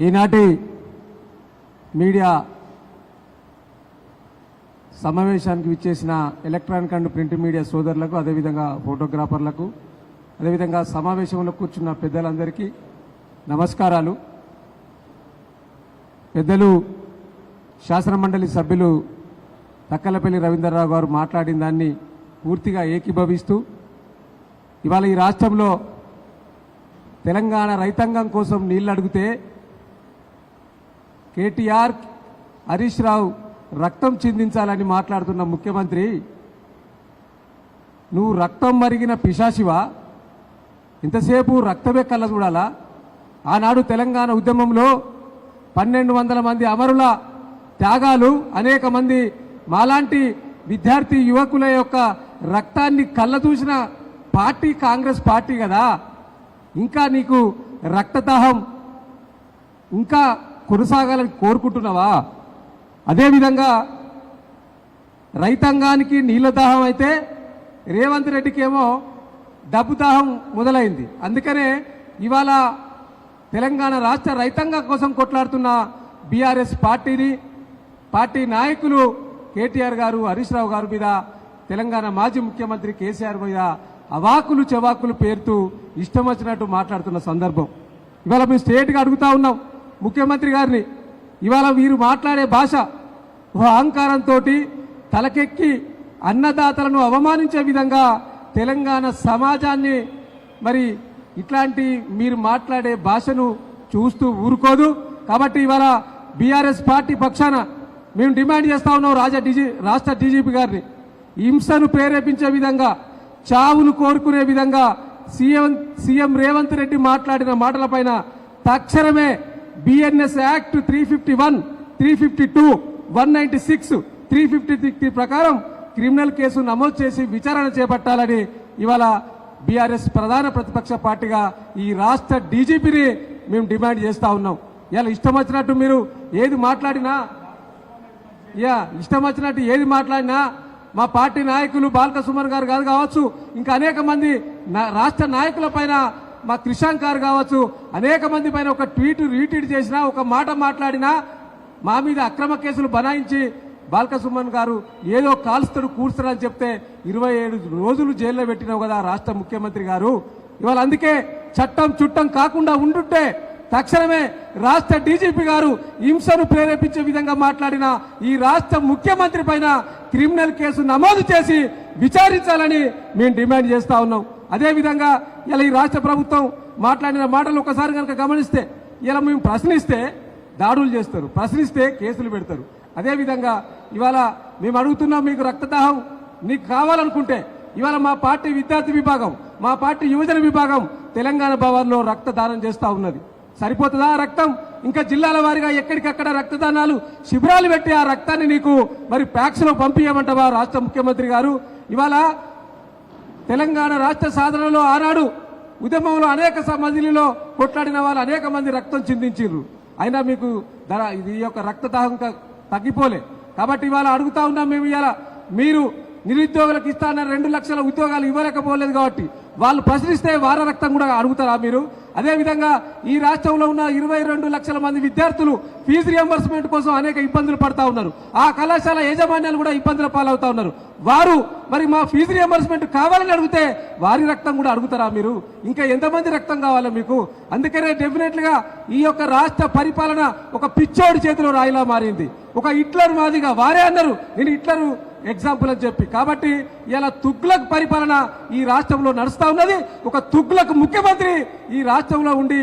ఈనాటి మీడియా సమావేశానికి విచ్చేసిన ఎలక్ట్రానిక్ అండ్ ప్రింట్ మీడియా సోదరులకు, అదేవిధంగా ఫోటోగ్రాఫర్లకు, అదేవిధంగా సమావేశంలో కూర్చున్న పెద్దలందరికీ నమస్కారాలు. పెద్దలు శాసనమండలి సభ్యులు తక్కలపల్లి రవీంద్రరావు గారు మాట్లాడిన దాన్ని పూర్తిగా ఏకీభవిస్తూ, ఇవాళ ఈ రాష్ట్రంలో తెలంగాణ రైతాంగం కోసం నీళ్లు అడిగితే కేటీఆర్, హరీష్ రావు రక్తం చిందించాలని మాట్లాడుతున్న ముఖ్యమంత్రి, నువ్వు రక్తం మరిగిన పిశాచివా? ఇంతసేపు రక్తమే కళ్ళ చూడాలా? ఆనాడు తెలంగాణ ఉద్యమంలో 1200 మంది అమరుల త్యాగాలు, అనేక మంది మాలాంటి విద్యార్థి యువకుల యొక్క రక్తాన్ని కళ్ళ చూసిన పార్టీ కాంగ్రెస్ పార్టీ కదా. ఇంకా నీకు రక్తదాహం ఇంకా కొనసాగాలని కోరుకుంటున్నావా? అదేవిధంగా రైతాంగానికి నీళ్ల దాహం అయితే రేవంత్ రెడ్డికేమో డబ్బు దాహం మొదలైంది. అందుకనే ఇవాళ తెలంగాణ రాష్ట్ర రైతాంగం కోసం కొట్లాడుతున్న బీఆర్ఎస్ పార్టీ నాయకులు కేటీఆర్ గారు, హరీష్ రావు గారి మీద, తెలంగాణ మాజీ ముఖ్యమంత్రి కేసీఆర్ మీద అవాకులు చెవాకులు పేరుతూ ఇష్టం వచ్చినట్టు మాట్లాడుతున్న సందర్భం. ఇవాళ మేము స్ట్రేట్గా అడుగుతా ఉన్నాం ముఖ్యమంత్రి గారిని, ఇవాళ వీరు మాట్లాడే భాష అహంకారంతో తలకెక్కి అన్నదాతలను అవమానించే విధంగా తెలంగాణ సమాజాన్ని, మరి ఇట్లాంటి మీరు మాట్లాడే భాషను చూస్తూ ఊరుకోదు. కాబట్టి ఇవాళ బీఆర్ఎస్ పార్టీ పక్షాన మేము డిమాండ్ చేస్తా ఉన్నాం రాష్ట్ర డీజీపీ గారిని, హింసను ప్రేరేపించే విధంగా, చావును కోరుకునే విధంగా సీఎం రేవంత్ రెడ్డి మాట్లాడిన మాటలపైన తక్షణమే బిఎన్ఎస్ యాక్ట్ 351, 352, 196, 353 ప్రకారం క్రిమినల్ కేసు నమోదు చేసి విచారణ చేపట్టాలని ఇవాళ బీఆర్ఎస్ ప్రధాన ప్రతిపక్ష పార్టీగా ఈ రాష్ట్ర డీజీపీని మేము డిమాండ్ చేస్తా ఉన్నాం. ఇలా ఇష్టం వచ్చినట్టు మీరు ఏది మాట్లాడినా, మా పార్టీ నాయకులు బాల్క సుమన్ గారు కావచ్చు, ఇంకా అనేక మంది రాష్ట్ర నాయకుల పైన, మా క్రిషాంక్ గారు కావచ్చు, అనేక మంది పైన ఒక రీట్వీట్ చేసినా, ఒక మాట మాట్లాడినా మా మీద అక్రమ కేసులు బనాయించి బాల్క సుమన్ గారు ఏదో కాల్స్తాడు కూర్స్తాడని చెప్తే 27 రోజులు జైల్లో పెట్టినావు కదా రాష్ట్ర ముఖ్యమంత్రి గారు. ఇవాళ అందుకే చట్టం చుట్టం కాకుండా ఉంటుంటే తక్షణమే రాష్ట్ర డీజీపీ గారు హింసను ప్రేరేపించే విధంగా మాట్లాడిన ఈ రాష్ట్ర ముఖ్యమంత్రి పైన క్రిమినల్ కేసు నమోదు చేసి విచారించాలని మేము డిమాండ్ చేస్తా ఉన్నాం. అదేవిధంగా ఇలా ఈ రాష్ట్ర ప్రభుత్వం మాట్లాడిన మాటలు ఒకసారి కనుక గమనిస్తే, ఇలా మేము ప్రశ్నిస్తే దాడులు చేస్తారు, ప్రశ్నిస్తే కేసులు పెడతారు. అదేవిధంగా ఇవాళ మేము అడుగుతున్నాం, మీకు రక్తదాహం నీకు కావాలనుకుంటే ఇవాళ మా పార్టీ విద్యార్థి విభాగం, మా పార్టీ యువజన విభాగం తెలంగాణ భవన్లో రక్తదానం చేస్తూ ఉన్నది. సరిపోతుందా రక్తం? ఇంకా జిల్లాల వారీగా ఎక్కడికక్కడ రక్తదానాలు శిబిరాలు పెట్టి ఆ రక్తాన్ని నీకు మరి ప్యాక్స్లో పంపించమంటావా రాష్ట్ర ముఖ్యమంత్రి గారు? ఇవాళ తెలంగాణ రాష్ట్ర సాధనలో ఆనాడు ఉద్యమంలో అనేక మందిలో కొట్లాడిన వాళ్ళు అనేక మంది రక్తం చిందించారు. అయినా మీకు ఇది యొక్క రక్తదాహం తగ్గిపోలే. కాబట్టి ఇవాళ అడుగుతా ఉన్నాం మేము, ఇవాళ మీరు నిరుద్యోగులకు ఇస్తానన్న 2 లక్షల ఉద్యోగాలు ఇవ్వలేకపోలేదు కాబట్టి వాళ్ళు ప్రశ్నిస్తే వార రక్తం కూడా అడుగుతారా మీరు? అదేవిధంగా ఈ రాష్ట్రంలో ఉన్న 22 లక్షల మంది విద్యార్థులు ఫీజు రియంబర్స్మెంట్ కోసం అనేక ఇబ్బందులు పడతా ఉన్నారు. ఆ కళాశాల యాజమాన్యాలు కూడా ఇబ్బందుల పాలవుతా ఉన్నారు. వారు మరి మా ఫీజు రియంబర్స్మెంట్ కావాలని అడిగితే వారి రక్తం కూడా అడుగుతారా మీరు? ఇంకా ఎంతమంది రక్తం కావాలా మీకు? అందుకనే డెఫినెట్లీగా ఈ యొక్క రాష్ట్ర పరిపాలన ఒక పిచ్చోడి చేతిలో రాయిలా మారింది. ఒక హిట్లర్ మాదిగా వారే అన్నారు, నేను హిట్లర్ ఎగ్జాంపుల్ అని చెప్పి. కాబట్టి ఇలా తుగ్లక్ పరిపాలన ఈ రాష్ట్రంలో నడుస్తూ ఉన్నది. ఒక తుగ్లక్ ముఖ్యమంత్రి ఈ రాష్ట్రంలో ఉండి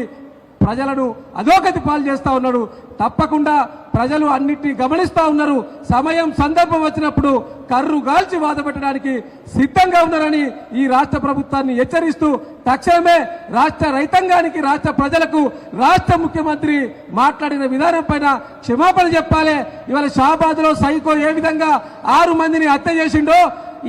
ప్రజలను అధోగతి పాలు చేస్తా ఉన్నాడు. తప్పకుండా ప్రజలు అన్నిటినీ గమనిస్తా ఉన్నారు. సమయం సందర్భం వచ్చినప్పుడు కర్రు గాల్చి బాధపెట్టడానికి సిద్ధంగా ఉన్నారని ఈ రాష్ట్ర ప్రభుత్వాన్ని హెచ్చరిస్తూ తక్షణమే రాష్ట్ర రైతాంగానికి, రాష్ట్ర ప్రజలకు రాష్ట్ర ముఖ్యమంత్రి మాట్లాడిన విధానం పైన క్షమాపణ చెప్పాలి. ఇవాళ షాబాద్ లో సైకో ఏ విధంగా 6 మందిని హత్య చేసిండో,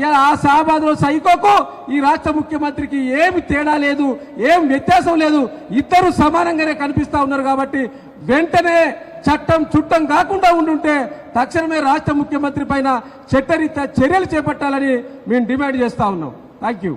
ఇలా ఆ షాబాద్ లో సైకోకు ఈ రాష్ట్ర ముఖ్యమంత్రికి ఏమి తేడా లేదు, ఏం వ్యత్యాసం లేదు. ఇద్దరు సమానంగానే కనిపిస్తా ఉన్నారు. కాబట్టి వెంటనే చట్టం చుట్టం కాకుండా ఉండుంటే తక్షణమే రాష్ట్ర ముఖ్యమంత్రి పైన చట్టరీత్యా చర్యలు చేపట్టాలని మేము డిమాండ్ చేస్తా ఉన్నాం. Thank you.